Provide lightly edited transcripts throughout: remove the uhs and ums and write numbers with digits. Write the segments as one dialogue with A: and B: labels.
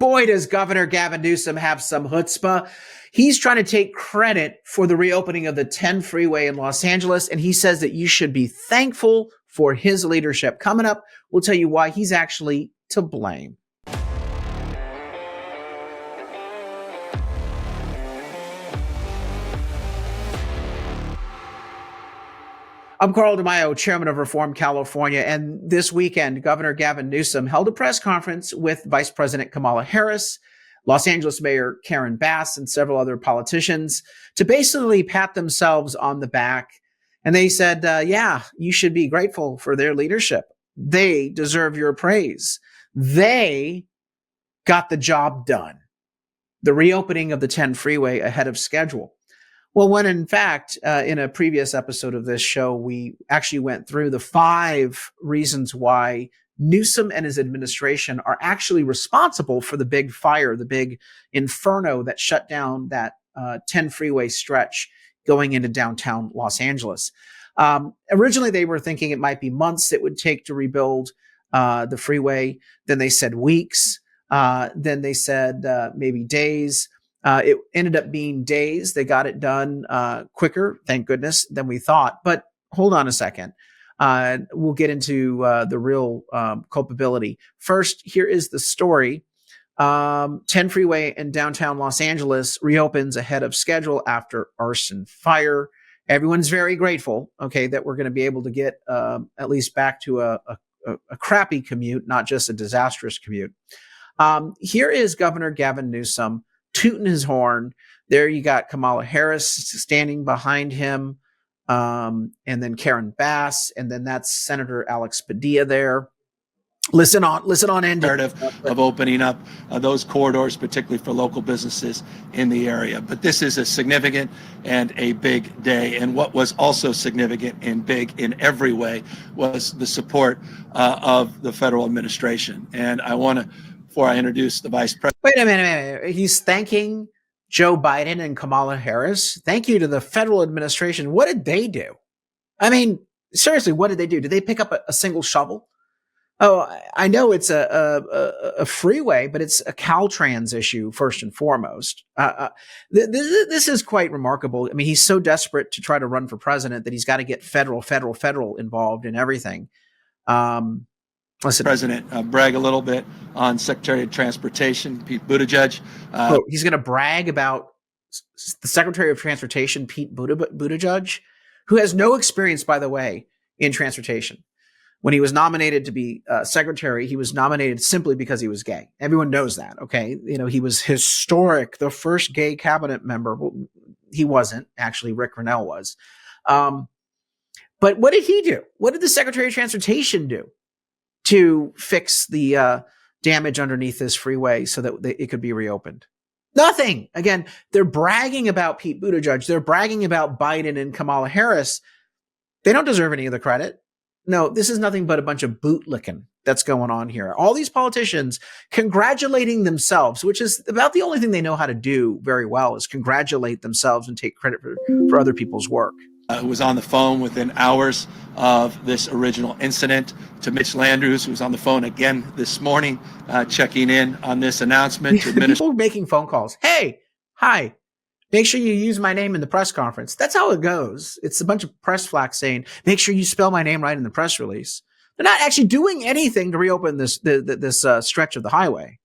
A: boy, does Governor Gavin Newsom have some chutzpah. He's trying to take credit for the reopening of the 10 freeway in Los Angeles, and he says that you should be thankful for his leadership. Coming up, we'll tell you why he's actually to blame. I'm Carl DeMaio, chairman of Reform California, and this weekend, Governor Gavin Newsom held a press conference with Vice President Kamala Harris, Los Angeles Mayor Karen Bass, and several other politicians to basically pat themselves on the back. And they said, yeah, you should be grateful for their leadership. They deserve your praise. They got the job done. The reopening of the 10 freeway ahead of schedule. Well, when in fact, in a previous episode of this show, we actually went through the 5 reasons why Newsom and his administration are actually responsible for the big fire, the big inferno that shut down that 10 freeway stretch going into downtown Los Angeles. Originally, they were thinking it might be months it would take to rebuild the freeway. Then they said weeks. Then they said maybe days. It ended up being days. They got it done quicker, thank goodness, than we thought. But hold on a second. We'll get into the real culpability. First, here is the story. 10 freeway in downtown Los Angeles reopens ahead of schedule after arson fire. Everyone's very grateful, okay, that we're going to be able to get at least back to a crappy commute, not just a disastrous commute. Here is Governor Gavin Newsom tooting his horn. There you got Kamala Harris standing behind him, and then Karen Bass, and then that's Senator Alex Padilla there. Listen on in.
B: Narrative of opening up those corridors, particularly for local businesses in the area. But this is a significant and a big day. And what was also significant and big in every way was the support of the federal administration. And I want to, before I introduce the vice president.
A: Wait a minute. He's thanking Joe Biden and Kamala Harris. Thank you to the federal administration. What did they do? I mean, seriously, what did they do? Did they pick up a single shovel? Oh, I know it's a freeway, but it's a Caltrans issue first and foremost. This is quite remarkable. I mean, he's so desperate to try to run for president that he's got to get federal involved in everything.
B: Listen, President brag a little bit on Secretary of Transportation Pete Buttigieg.
A: He's going to brag about the Secretary of Transportation Pete Buttigieg, who has no experience, by the way, in transportation. When he was nominated to be secretary, he was nominated simply because he was gay. Everyone knows that, okay? You know, he was historic, the first gay cabinet member. Well, he wasn't. Actually, Rick Grinnell was. But what did he do? What did the Secretary of Transportation do to fix the damage underneath this freeway so that it could be reopened? Nothing. Again, they're bragging about Pete Buttigieg. They're bragging about Biden and Kamala Harris. They don't deserve any of the credit. No, this is nothing but a bunch of bootlicking that's going on here. All these politicians congratulating themselves, which is about the only thing they know how to do very well, is congratulate themselves and take credit for other people's work.
B: Who was on the phone within hours of this original incident, to Mitch Landrieu, who was on the phone again this morning, checking in on this announcement. To
A: People making phone calls. Hey, hi. Make sure you use my name in the press conference. That's how it goes. It's a bunch of press flack saying, make sure you spell my name right in the press release. They're not actually doing anything to reopen this stretch of the highway.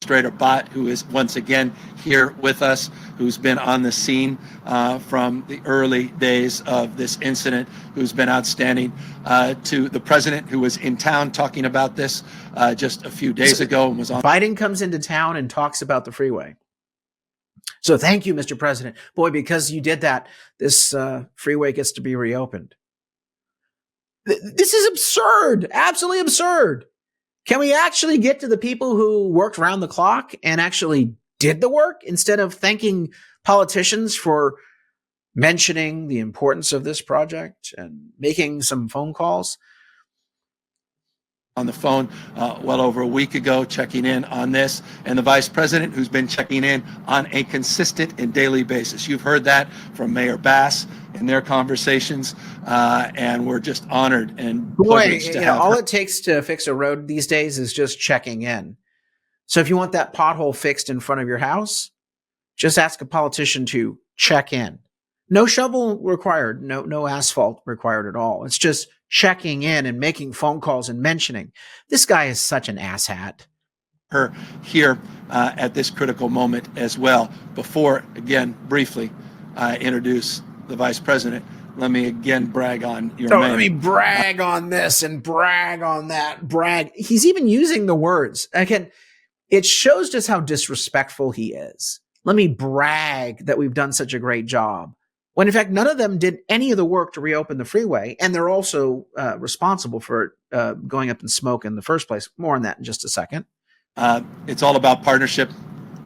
B: Administrator Bott, who is once again here with us, who's been on the scene from the early days of this incident, who's been outstanding, to the president, who was in town talking about this just a few days ago and was on.
A: Biden comes into town and talks about the freeway. So thank you, Mr. President. Boy, because you did that, this freeway gets to be reopened. This is absurd, absolutely absurd. Can we actually get to the people who worked around the clock and actually did the work instead of thanking politicians for mentioning the importance of this project and making some phone calls?
B: On the phone well over a week ago, checking in on this, and the vice president, who's been checking in on a consistent and daily basis. You've heard that from Mayor Bass in their conversations, and we're just honored and privileged to have
A: all
B: her.
A: it takes to fix a road these days is just checking in. So if you want that pothole fixed in front of your house, just ask a politician to check in. No shovel required, no asphalt required at all. It's just checking in and making phone calls and mentioning. This guy is such an asshat.
B: Her here at this critical moment as well. Before, again, briefly introduce the Vice President, let me again brag on your man.
A: Let me brag on this and brag on that. Brag. He's even using the words. Again, it shows just how disrespectful he is. Let me brag that we've done such a great job. When in fact, none of them did any of the work to reopen the freeway. And they're also responsible for it going up in smoke in the first place. More on that in just a second.
B: It's all about partnership.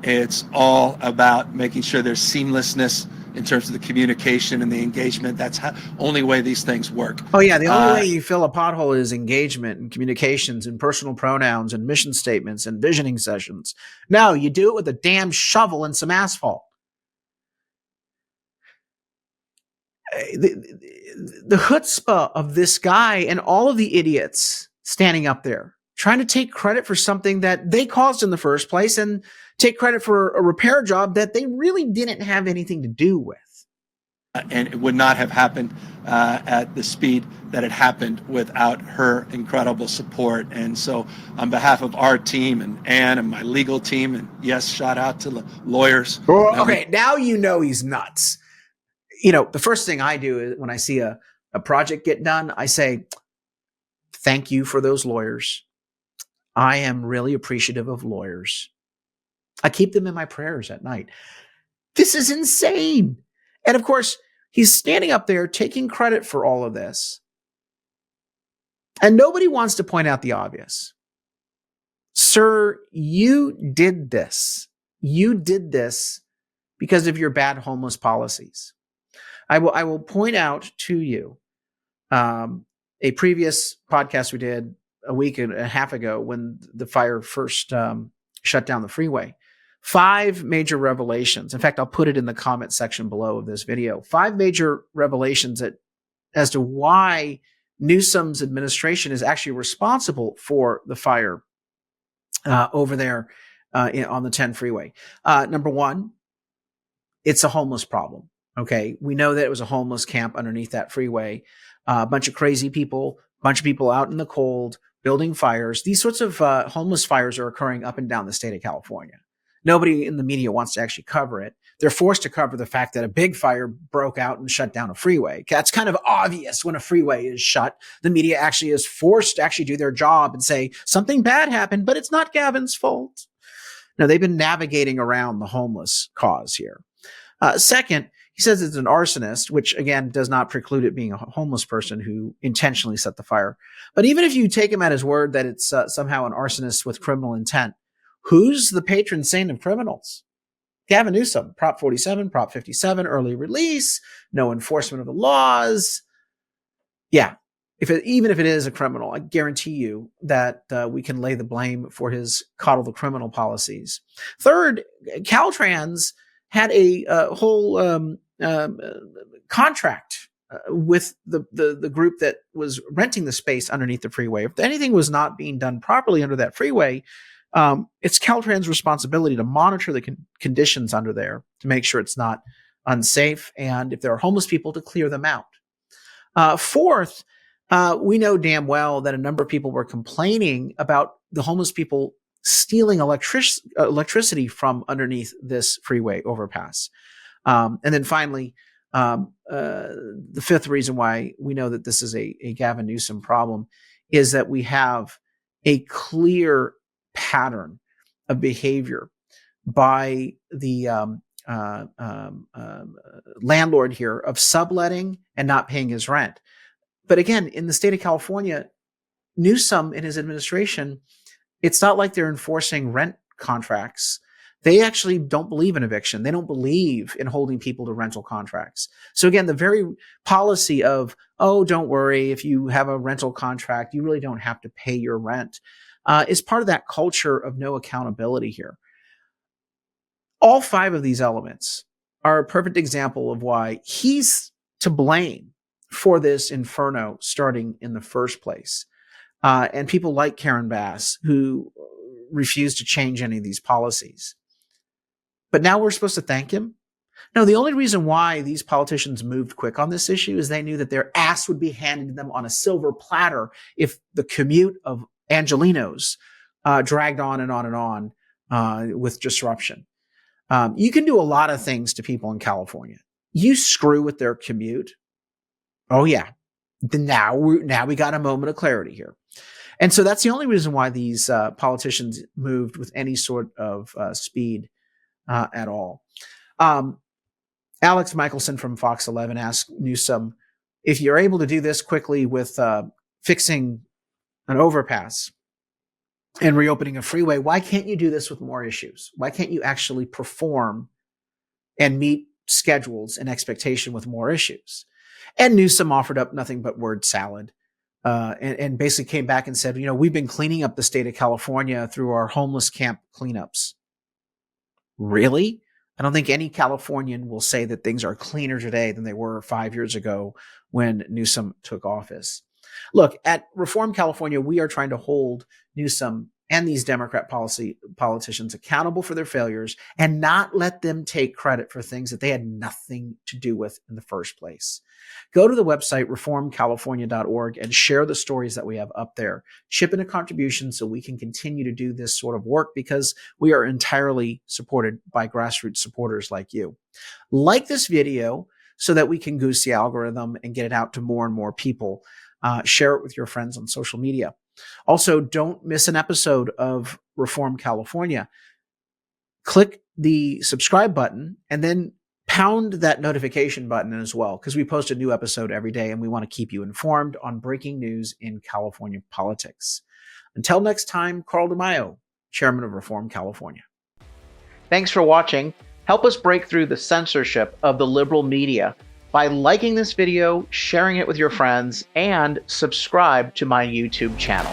B: It's all about making sure there's seamlessness in terms of the communication and the engagement. That's the only way these things work.
A: Oh, yeah. The only way you fill a pothole is engagement and communications and personal pronouns and mission statements and visioning sessions. No, you do it with a damn shovel and some asphalt. The chutzpah of this guy and all of the idiots standing up there trying to take credit for something that they caused in the first place and take credit for a repair job that they really didn't have anything to do with.
B: And it would not have happened at the speed that it happened without her incredible support. And so on behalf of our team and Ann and my legal team, and yes, shout out to the lawyers.
A: Okay, now you know he's nuts. You know, the first thing I do is when I see a project get done, I say, thank you for those lawyers. I am really appreciative of lawyers. I keep them in my prayers at night. This is insane. And of course, he's standing up there taking credit for all of this. And nobody wants to point out the obvious. Sir, you did this. You did this because of your bad homeless policies. I will point out to you a previous podcast we did a week and a half ago when the fire first shut down the freeway. 5 major revelations. In fact, I'll put it in the comment section below of this video. 5 major revelations as to why Newsom's administration is actually responsible for the fire over there on the 10 freeway. Number 1, it's a homeless problem. Okay, we know that it was a homeless camp underneath that freeway. A bunch of crazy people, a bunch of people out in the cold, building fires. These sorts of homeless fires are occurring up and down the state of California. Nobody in the media wants to actually cover it. They're forced to cover the fact that a big fire broke out and shut down a freeway. That's kind of obvious when a freeway is shut. The media actually is forced to actually do their job and say something bad happened, but it's not Gavin's fault. No, they've been navigating around the homeless cause here. Second, he says it's an arsonist, which again does not preclude it being a homeless person who intentionally set the fire. But even if you take him at his word that it's somehow an arsonist with criminal intent, who's the patron saint of criminals? Gavin Newsom, Prop 47, Prop 57, early release, no enforcement of the laws. Yeah, even if it is a criminal, I guarantee you that we can lay the blame for his coddle the criminal policies. Third, Caltrans had a whole contract with the group that was renting the space underneath the freeway. If anything was not being done properly under that freeway, it's Caltrans' responsibility to monitor the conditions under there to make sure it's not unsafe, and if there are homeless people, to clear them out. Fourth, we know damn well that a number of people were complaining about the homeless people stealing electricity from underneath this freeway overpass. And then finally, the fifth reason why we know that this is a Gavin Newsom problem is that we have a clear pattern of behavior by the landlord here of subletting and not paying his rent. But again, in the state of California, Newsom and his administration, it's not like they're enforcing rent contracts. They actually don't believe in eviction. They don't believe in holding people to rental contracts. So again, the very policy of, oh, don't worry, if you have a rental contract, you really don't have to pay your rent, is part of that culture of no accountability here. All 5 of these elements are a perfect example of why he's to blame for this inferno starting in the first place. And people like Karen Bass, who refused to change any of these policies. But now we're supposed to thank him? No, the only reason why these politicians moved quick on this issue is they knew that their ass would be handed to them on a silver platter if the commute of Angelenos dragged on and on and on with disruption. You can do a lot of things to people in California. You screw with their commute. Oh yeah. Now we got a moment of clarity here. And so that's the only reason why these politicians moved with any sort of speed at all. Alex Michelson from Fox 11 asked Newsom, if you're able to do this quickly with fixing an overpass and reopening a freeway, why can't you do this with more issues? Why can't you actually perform and meet schedules and expectation with more issues? And Newsom offered up nothing but word salad and basically came back and said, we've been cleaning up the state of California through our homeless camp cleanups. Really? I don't think any Californian will say that things are cleaner today than they were 5 years ago when Newsom took office. Look, at Reform California, we are trying to hold Newsom and these Democrat politicians accountable for their failures and not let them take credit for things that they had nothing to do with in the first place. Go to the website reformcalifornia.org and share the stories that we have up there. Chip in a contribution so we can continue to do this sort of work because we are entirely supported by grassroots supporters like you. Like this video so that we can goose the algorithm and get it out to more and more people. Share it with your friends on social media. Also, don't miss an episode of Reform California. Click the subscribe button and then pound that notification button as well, because we post a new episode every day and we want to keep you informed on breaking news in California politics. Until next time, Carl DeMaio, Chairman of Reform California. Thanks for watching. Help us break through the censorship of the liberal media by liking this video, sharing it with your friends, and subscribe to my YouTube channel.